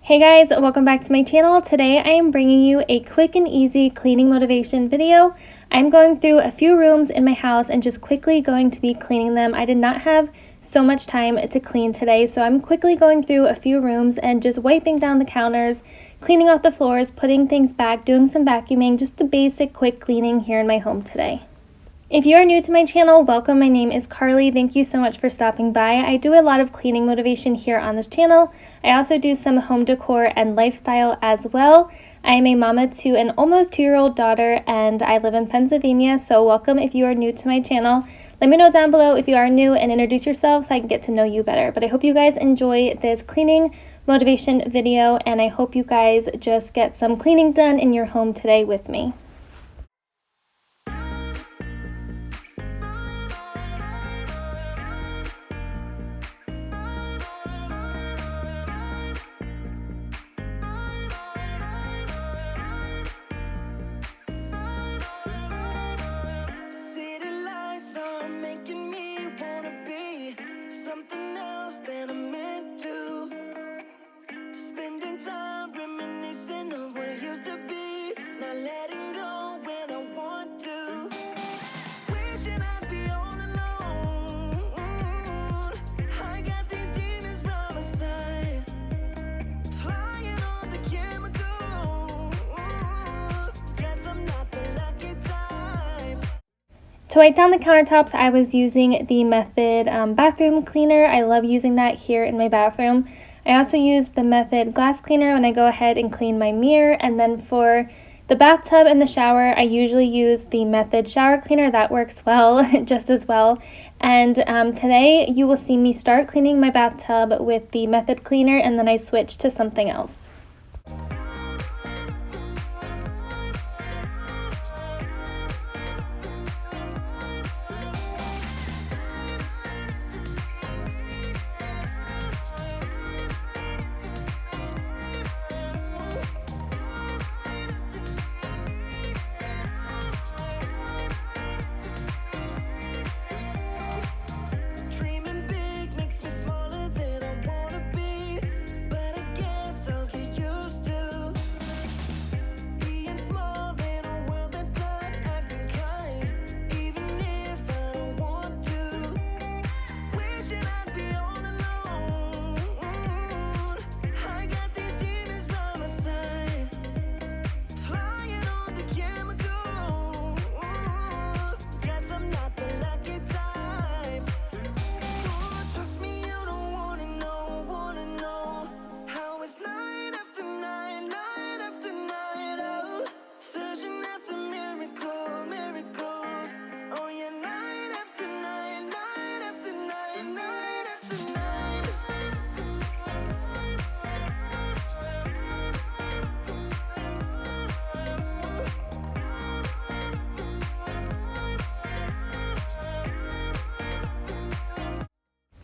Hey guys, welcome back to my channel. Today I am bringing you a quick and easy cleaning motivation video. I'm going through a few rooms in my house and just quickly going to be cleaning them. I did not have so much time to clean today, so I'm quickly going through a few rooms and just wiping down the counters, cleaning off the floors, putting things back, doing some vacuuming, just the basic quick cleaning here in my home today. If you are new to my channel, welcome. My name is Carlie. Thank you so much for stopping by. I do a lot of cleaning motivation here on this channel. I also do some home decor and lifestyle as well. I am a mama to an almost 2-year-old daughter and I live in Pennsylvania, so welcome if you are new to my channel. Let me know down below if you are new and introduce yourself so I can get to know you better. But I hope you guys enjoy this cleaning motivation video and I hope you guys just get some cleaning done in your home today with me. To wipe down the countertops, I was using the Method bathroom cleaner. I love using that here in my bathroom. I also use the Method glass cleaner when I go ahead and clean my mirror. And then for the bathtub and the shower, I usually use the Method shower cleaner. That works well, just as well. And today you will see me start cleaning my bathtub with the Method cleaner and then I switch to something else.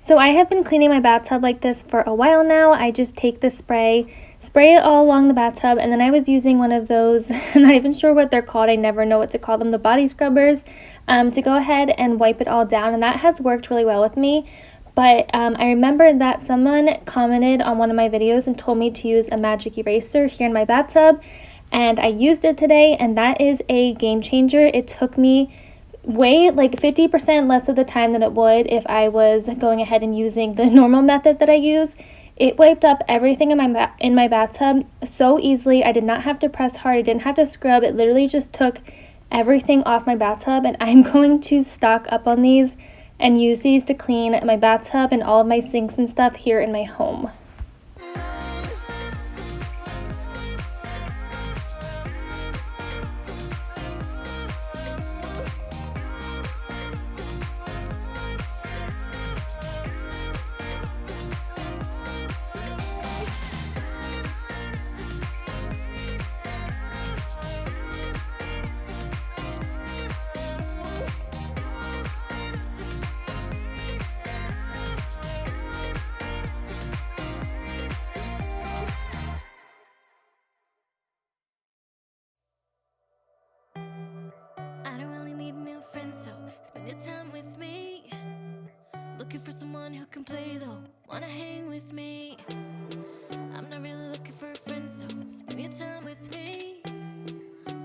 So I have been cleaning my bathtub like this for a while now. I just take the spray it all along the bathtub, and then I was using one of those, I'm not even sure what they're called, I never know what to call them, the body scrubbers, to go ahead and wipe it all down, and that has worked really well with me. But I remember that someone commented on one of my videos and told me to use a magic eraser here in my bathtub, and I used it today, and that is a game changer. It took me way like 50% less of the time than it would if I was going ahead and using the normal method that I use. It wiped up everything in my bathtub so easily. I did not have to press hard. I didn't have to scrub. It literally just took everything off my bathtub, and I'm going to stock up on these and use these to clean my bathtub and all of my sinks and stuff here in my home. Spend your time with me. Looking for someone who can play though. Wanna hang with me. I'm not really looking for a friend, so spend your time with me.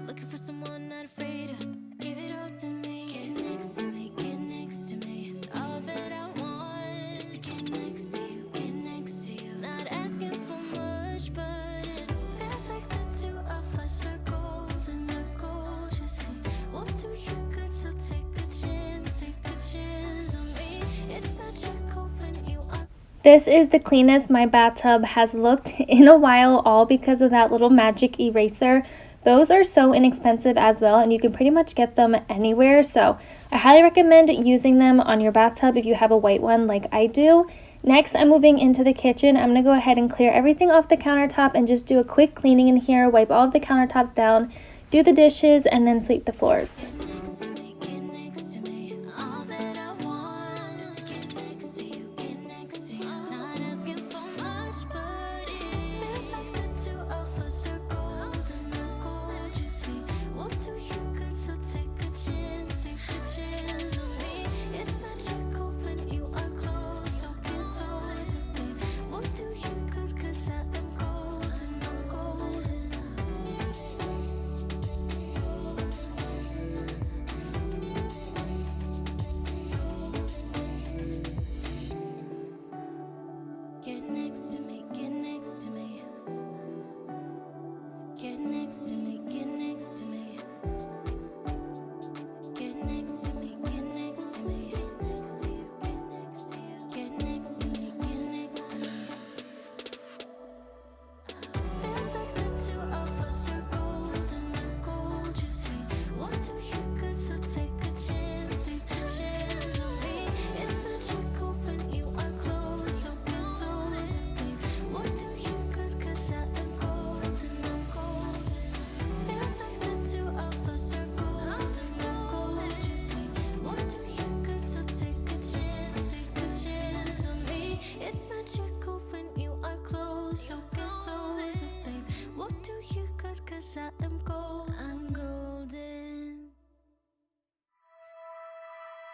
Looking for someone not afraid to give it all to me. Get next to me, get next to me. All that I want is to get next to you, get next to you. Not asking for much, but it feels like the two of us are golden, are gorgeous. We'll do you good, so take a chance on me. It's magical when you are. This is the cleanest my bathtub has looked in a while, all because of that little magic eraser. Those are so inexpensive as well, and you can pretty much get them anywhere, so I highly recommend using them on your bathtub if you have a white one like I do. Next, I'm moving into the kitchen. I'm going to go ahead and clear everything off the countertop and just do a quick cleaning in here, wipe all of the countertops down, do the dishes, and then sweep the floors.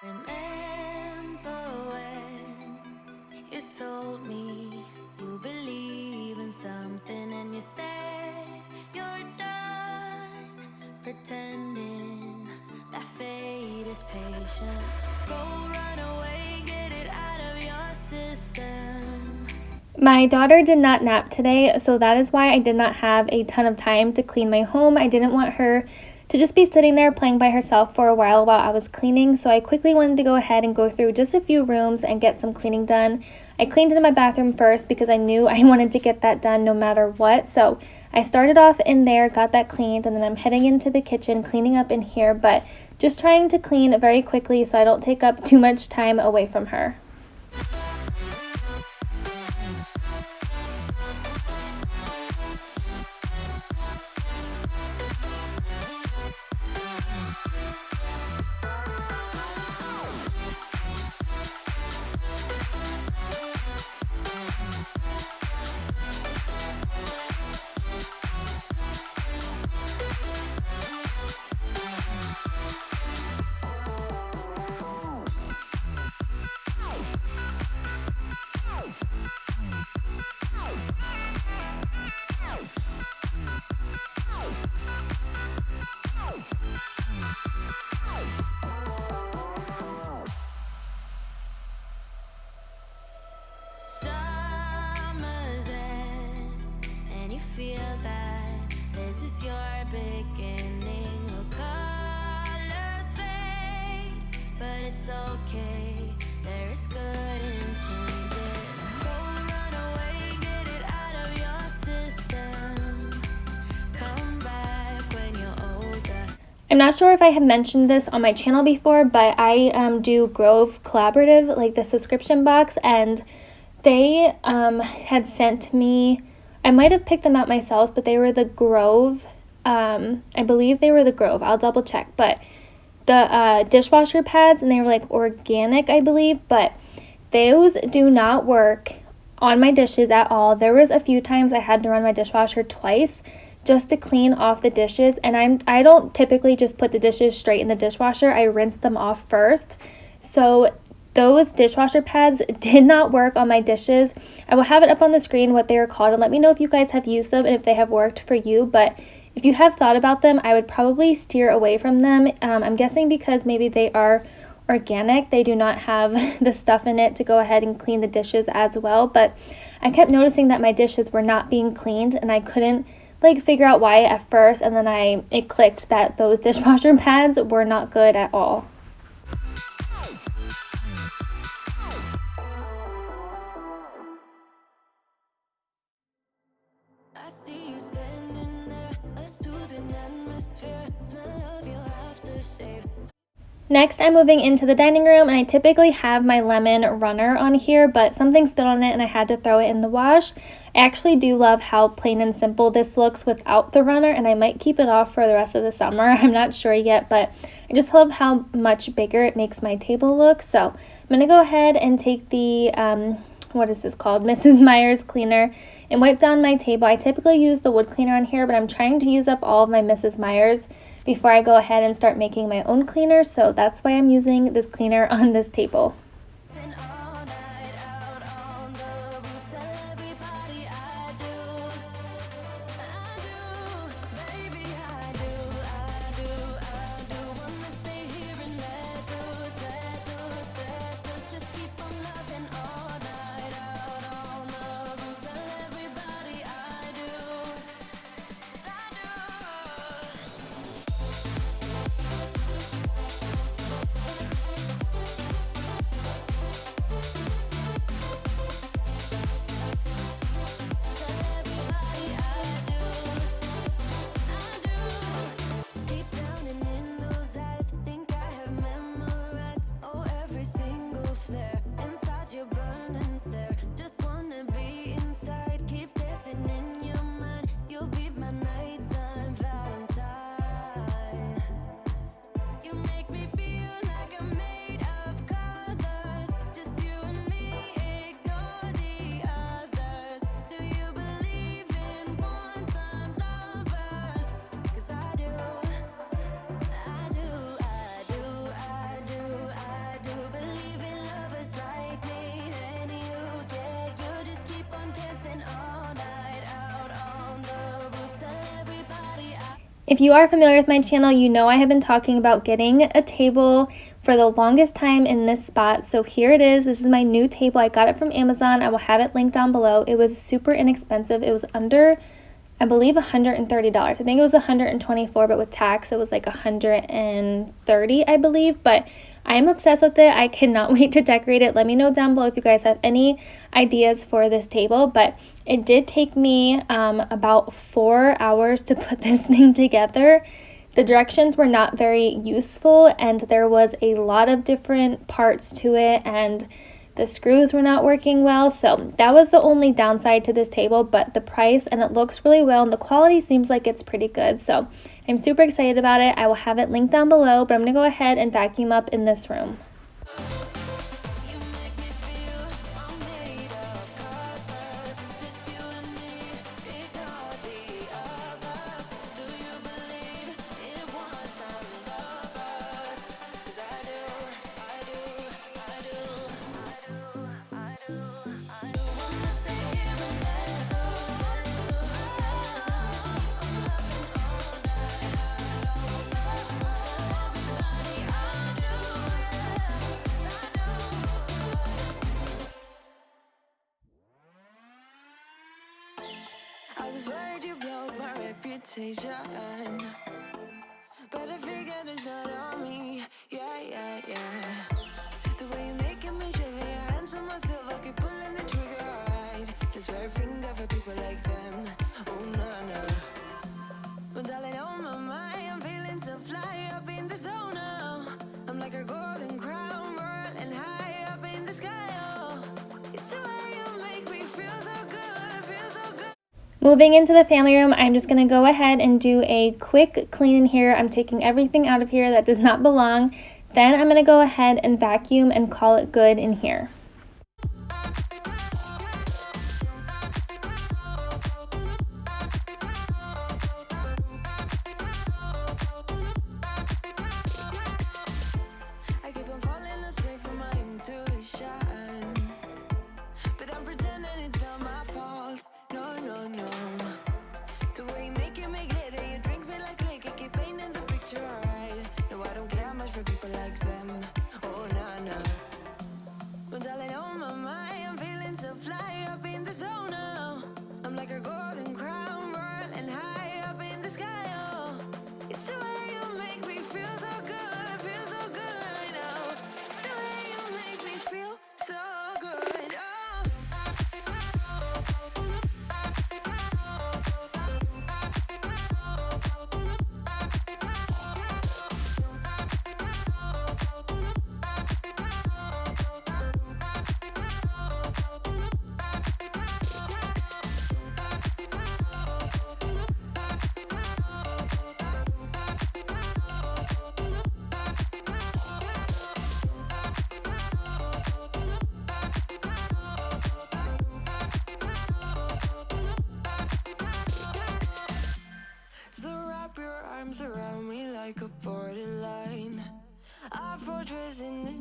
Remember when you told me you believe in something and you said you're done pretending that fate is patient. Go run away, get it out of your system. My daughter did not nap today, so that is why I did not have a ton of time to clean my home. I didn't want her to just be sitting there playing by herself for a while I was cleaning, so I quickly wanted to go ahead and go through just a few rooms and get some cleaning done. I cleaned into my bathroom first because I knew I wanted to get that done no matter what, so I started off in there, got that cleaned, and then I'm heading into the kitchen, cleaning up in here, but just trying to clean very quickly so I don't take up too much time away from her. Summer's end, and you feel that this is your beginning. The colors fade, but it's okay. There is good in changes. Go run away, get it out of your system. Come back when you're older. I'm not sure if I have mentioned this on my channel before, but I do Grove Collaborative, like the subscription box, and they had sent me, I might have picked them out myself, but they were the Grove, I believe they were the Grove, I'll double check, but the dishwasher pads, and they were like organic, I believe, but those do not work on my dishes at all. There was a few times I had to run my dishwasher twice just to clean off the dishes. And I don't typically just put the dishes straight in the dishwasher. I rinse them off first. So those dishwasher pads did not work on my dishes. I will have it up on the screen what they are called, and let me know if you guys have used them and if they have worked for you. But if you have thought about them, I would probably steer away from them. I'm guessing because maybe they are organic, they do not have the stuff in it to go ahead and clean the dishes as well. But I kept noticing that my dishes were not being cleaned, and I couldn't like figure out why at first, and then it clicked that those dishwasher pads were not good at all. I see you standing there, a soothing atmosphere, smell of your aftershave. Next, I'm moving into the dining room, and I typically have my lemon runner on here, but something spilled on it and I had to throw it in the wash. I actually do love how plain and simple this looks without the runner, and I might keep it off for the rest of the summer. I'm not sure yet, but I just love how much bigger it makes my table look. So I'm going to go ahead and take the, what is this called? Mrs. Meyer's cleaner and wipe down my table. I typically use the wood cleaner on here, but I'm trying to use up all of my Mrs. Meyer's before I go ahead and start making my own cleaner, so that's why I'm using this cleaner on this table. If you are familiar with my channel, you know I have been talking about getting a table for the longest time in this spot. So here it is. This is my new table. I got it from Amazon. I will have it linked down below. It was super inexpensive. It was under, I believe, $130. I think it was $124, but with tax it was like $130, I believe. But I am obsessed with it. I cannot wait to decorate it. Let me know down below if you guys have any ideas for this table. But it did take me about 4 hours to put this thing together. The directions were not very useful, and there was a lot of different parts to it, and the screws were not working well. So that was the only downside to this table, but the price, and it looks really well, and the quality seems like it's pretty good. So I'm super excited about it. I will have it linked down below, but I'm going to go ahead and vacuum up in this room. I was worried you broke my reputation, but I figured it's not on me. Yeah. The way you're making me shiver, your hands on myself, I keep pulling the trigger, right? Just wear a finger for people like them. Oh no. Well, darling, on my mind, I'm feeling so fly up in the zone now. I'm like a golden crown, whirling high up in the sky. Oh, it's the way you make me feel so good, feel so good. Moving into the family room, I'm just going to go ahead and do a quick clean in here. I'm taking everything out of here that does not belong. Then I'm going to go ahead and vacuum and call it good in here.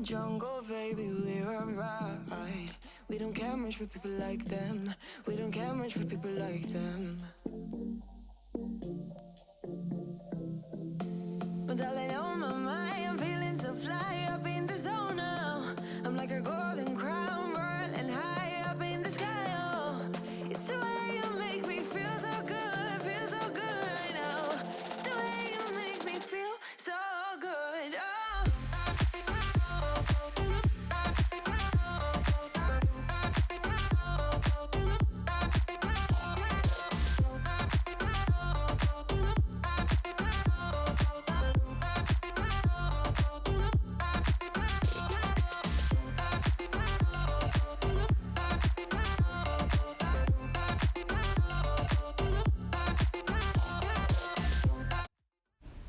jungle, baby, we're alright. We don't care much for people like them. We don't care much for people like them. But darling, on my mind, I'm feeling so fly up in the zone now. I'm like a golden crown, whirling high up in the sky. Oh, it's the way you make me feel so good right now. It's the way you make me feel so good. Oh.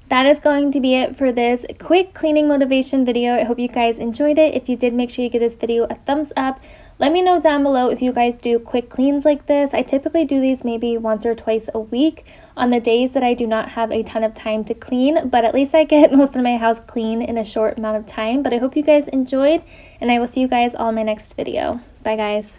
That is going to be it for this quick cleaning motivation video. I hope you guys enjoyed it. If you did, make sure you give this video a thumbs up. Let me know down below if you guys do quick cleans like this. I typically do these maybe once or twice a week on the days that I do not have a ton of time to clean, but at least I get most of my house clean in a short amount of time. But I hope you guys enjoyed, and I will see you guys all in my next video. Bye guys.